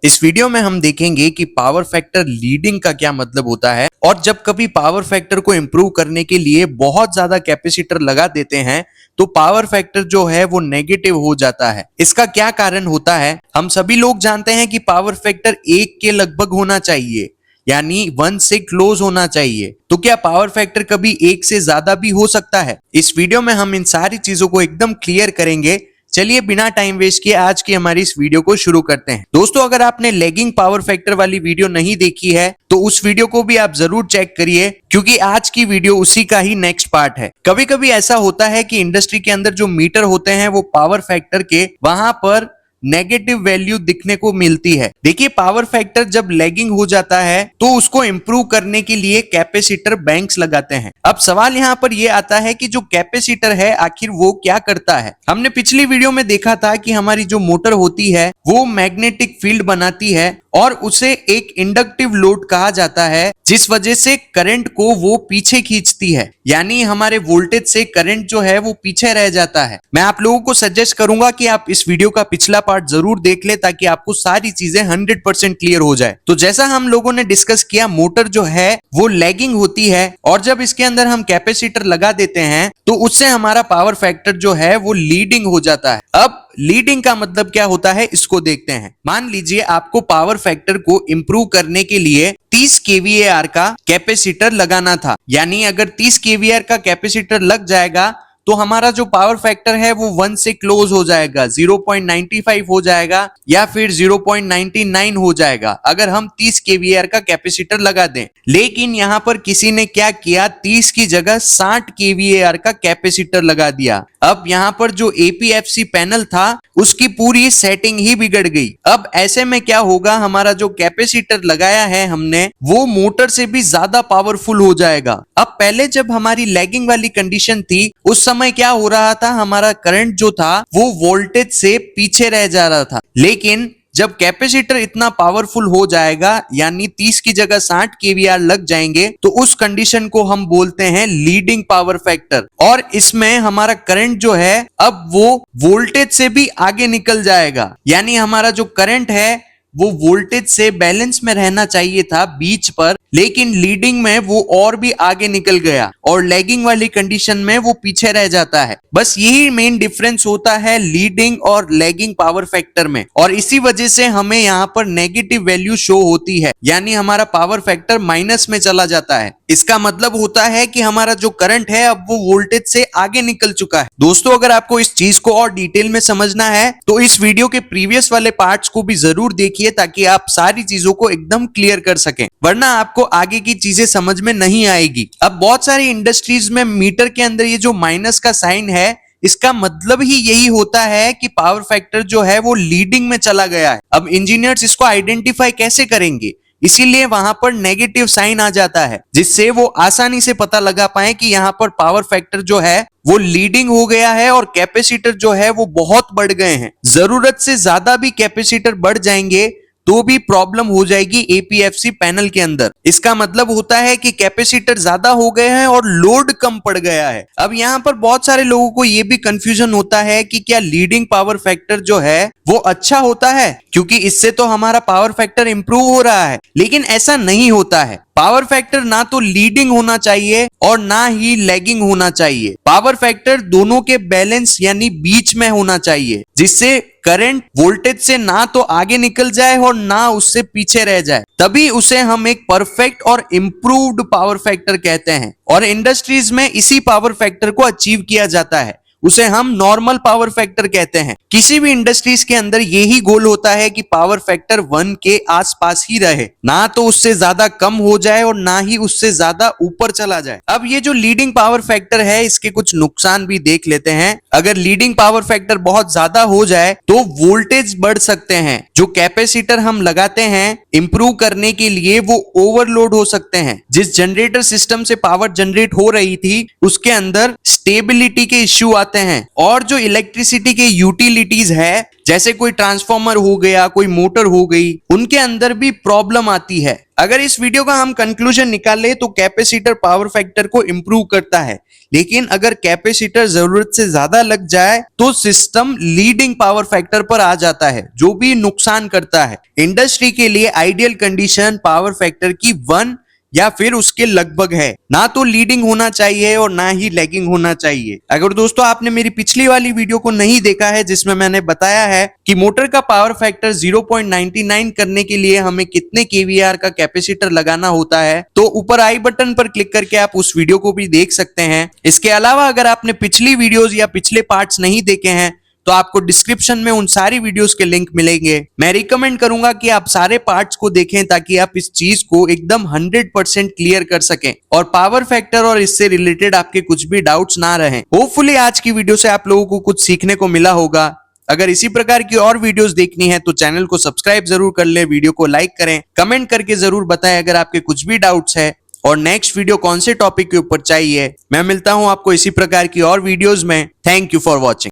इस वीडियो में हम देखेंगे कि पावर फैक्टर लीडिंग का क्या मतलब होता है और जब कभी पावर फैक्टर को इंप्रूव करने के लिए बहुत ज्यादा कैपेसिटर लगा देते हैं तो पावर फैक्टर जो है वो नेगेटिव हो जाता है। इसका क्या कारण होता है? हम सभी लोग जानते हैं कि पावर फैक्टर 1 के लगभग होना चाहिए, यानी 1 से क्लोज होना चाहिए। तो क्या पावर फैक्टर कभी 1 से ज्यादा भी हो सकता है? इस वीडियो में हम इन सारी चीजों को एकदम क्लियर करेंगे। चलिए बिना टाइम वेस्ट किए आज की हमारी इस वीडियो को शुरू करते हैं। दोस्तों, अगर आपने लैगिंग पावर फैक्टर वाली वीडियो नहीं देखी है तो उस वीडियो को भी आप जरूर चेक करिए, क्योंकि आज की वीडियो उसी का ही नेक्स्ट पार्ट है। कभी कभी ऐसा होता है कि इंडस्ट्री के अंदर जो मीटर होते हैं वो पावर फैक्टर के वहां पर नेगेटिव वैल्यू दिखने को मिलती है। देखिए, पावर फैक्टर जब लैगिंग हो जाता है तो उसको इंप्रूव करने के लिए कैपेसिटर बैंक्स लगाते हैं। अब सवाल यहाँ पर यह आता है कि जो कैपेसिटर है आखिर वो क्या करता है। हमने पिछली वीडियो में देखा था कि हमारी जो मोटर होती है वो मैग्नेटिक फील्ड बनाती है और उसे एक इंडक्टिव लोड कहा जाता है, जिस वजह से करंट को वो पीछे खींचती है, यानी हमारे वोल्टेज से करंट जो है वो पीछे रह जाता है। मैं आप लोगों को सजेस्ट करूंगा कि आप इस वीडियो का पिछला पार्ट जरूर देख ले ताकि आपको सारी चीजें 100% क्लियर हो जाए। तो जैसा हम लोगों ने डिस्कस किया, मोटर जो है वो लैगिंग होती है और जब इसके अंदर हम कैपेसिटर लगा देते हैं तो उससे हमारा पावर फैक्टर जो है वो लीडिंग हो जाता है। अब लीडिंग का मतलब क्या होता है इसको देखते हैं। मान लीजिए आपको पावर फैक्टर को इंप्रूव करने के लिए 30 kVAR का कैपेसिटर लगाना था, यानी अगर 30 kVAR का कैपेसिटर लग जाएगा तो हमारा जो पावर फैक्टर है वो 1 से क्लोज हो जाएगा, 0.95 हो जाएगा या फिर 0.99 हो जाएगा अगर हम 30 kVAR का कैपेसिटर लगा दें। लेकिन यहां पर किसी ने क्या किया, 30 की जगह 60 kVAR का कैपेसिटर लगा दिया। अब यहां पर जो APFC पैनल था उसकी पूरी सेटिंग ही बिगड़ गई। अब ऐसे में क्या होगा, हमारा जो कैपेसिटर लगाया है हमने वो मोटर से भी ज्यादा पावरफुल हो जाएगा। अब पहले जब हमारी लैगिंग वाली कंडीशन थी उस समय क्या हो रहा था, हमारा करंट जो था वो वोल्टेज से पीछे रह जा रहा था। लेकिन जब कैपेसिटर इतना पावरफुल हो जाएगा, यानी 30 की जगह 60 kVAR लग जाएंगे, तो उस कंडीशन को हम बोलते हैं लीडिंग पावर फैक्टर। और इसमें हमारा करंट जो है अब वो वोल्टेज से भी आगे निकल जाएगा, यानी हमारा जो करंट है वो वोल्टेज से बैलेंस में रहना चाहिए था बीच पर, लेकिन लीडिंग में वो और भी आगे निकल गया और लैगिंग वाली कंडीशन में वो पीछे रह जाता है। बस यही मेन डिफरेंस होता है लीडिंग और लैगिंग पावर फैक्टर में, और इसी वजह से हमें यहाँ पर नेगेटिव वैल्यू शो होती है, यानी हमारा पावर फैक्टर माइनस में चला जाता है। इसका मतलब होता है कि हमारा जो करंट है अब वो वोल्टेज से आगे निकल चुका है। दोस्तों, अगर आपको इस चीज को और डिटेल में समझना है तो इस वीडियो के प्रीवियस वाले पार्ट्स को भी जरूर देखिए ताकि आप सारी चीजों को एकदम क्लियर कर सकें, वरना आपको आगे की चीजें समझ में नहीं आएगी। अब बहुत सारी इंडस्ट्रीज में मीटर के अंदर ये जो माइनस का साइन है, इसका मतलब ही यही होता है कि पावर फैक्टर जो है वो लीडिंग में चला गया है। अब इंजीनियर्स इसको आइडेंटिफाई कैसे करेंगे, इसीलिए वहां पर नेगेटिव साइन आ जाता है, जिससे वो आसानी से पता लगा पाए कि यहाँ पर पावर फैक्टर जो है वो लीडिंग हो गया है और कैपेसिटर जो है वो बहुत बढ़ गए हैं। जरूरत से ज्यादा भी कैपेसिटर बढ़ जाएंगे तो भी प्रॉब्लम हो जाएगी APFC पैनल के अंदर। इसका मतलब होता है कि कैपेसिटर ज्यादा हो गए हैं और लोड कम पड़ गया है। अब यहाँ पर बहुत सारे लोगों को यह भी कंफ्यूजन होता है कि क्या लीडिंग पावर फैक्टर जो है वो अच्छा होता है, क्योंकि इससे तो हमारा पावर फैक्टर इंप्रूव हो रहा है। लेकिन ऐसा नहीं होता है। पावर फैक्टर ना तो लीडिंग होना चाहिए और ना ही लैगिंग होना चाहिए। पावर फैक्टर दोनों के बैलेंस यानी बीच में होना चाहिए, जिससे करंट वोल्टेज से ना तो आगे निकल जाए और ना उससे पीछे रह जाए। तभी उसे हम एक परफेक्ट और इंप्रूव्ड पावर फैक्टर कहते हैं, और इंडस्ट्रीज में इसी पावर फैक्टर को अचीव किया जाता है। उसे हम नॉर्मल पावर फैक्टर कहते हैं। किसी भी इंडस्ट्रीज के अंदर यही गोल होता है कि पावर फैक्टर 1 के आसपास ही रहे, ना तो उससे ज्यादा कम हो जाए और ना ही उससे ज्यादा ऊपर चला जाए। अब ये जो लीडिंग पावर फैक्टर है इसके कुछ नुकसान भी देख लेते हैं। अगर लीडिंग पावर फैक्टर बहुत ज्यादा हो जाए तो वोल्टेज बढ़ सकते हैं। जो कैपेसिटर हम लगाते हैं इंप्रूव करने के लिए वो ओवरलोड हो सकते हैं। जिस जनरेटर सिस्टम से पावर जनरेट हो रही थी उसके अंदर स्टेबिलिटी के इश्यू आते आते हैं और जो इलेक्ट्रिसिटी के यूटिलिटीज है जैसे कोई ट्रांसफॉर्मर हो गया, कोई मोटर हो गई, उनके अंदर भी प्रॉब्लम आती है। अगर इस वीडियो का हम कंक्लूजन निकाले तो कैपेसिटर पावर फैक्टर को इंप्रूव करता है, लेकिन अगर कैपेसिटर जरूरत से ज्यादा लग जाए तो सिस्टम लीडिंग पावर फैक्टर पर आ जाता है, जो भी नुकसान करता है। इंडस्ट्री के लिए आइडियल कंडीशन पावर फैक्टर की 1 या फिर उसके लगभग है, ना तो लीडिंग होना चाहिए और ना ही लैगिंग होना चाहिए। अगर दोस्तों आपने मेरी पिछली वाली वीडियो को नहीं देखा है जिसमें मैंने बताया है कि मोटर का पावर फैक्टर 0.99 करने के लिए हमें कितने केवीआर का कैपेसिटर लगाना होता है, तो ऊपर आई बटन पर क्लिक करके आप उस वीडियो को भी देख सकते हैं। इसके अलावा अगर आपने पिछली वीडियोस या पिछले पार्ट्स नहीं देखे हैं तो आपको डिस्क्रिप्शन में उन सारी वीडियोस के लिंक मिलेंगे। मैं रिकमेंड करूंगा कि आप सारे पार्ट्स को देखें ताकि आप इस चीज को एकदम 100% क्लियर कर सकें और पावर फैक्टर और इससे रिलेटेड आपके कुछ भी डाउट्स ना रहें। होपफुली आज की वीडियो से आप लोगों को कुछ सीखने को मिला होगा। अगर इसी प्रकार की और वीडियोस देखनी है तो चैनल को सब्सक्राइब जरूर कर ले, वीडियो को लाइक करें, कमेंट करके जरूर बताएं अगर आपके कुछ भी डाउट्स है और नेक्स्ट वीडियो कौन से टॉपिक के ऊपर चाहिए। मैं मिलता हूं आपको इसी प्रकार की और वीडियोस में। Thank you for watching.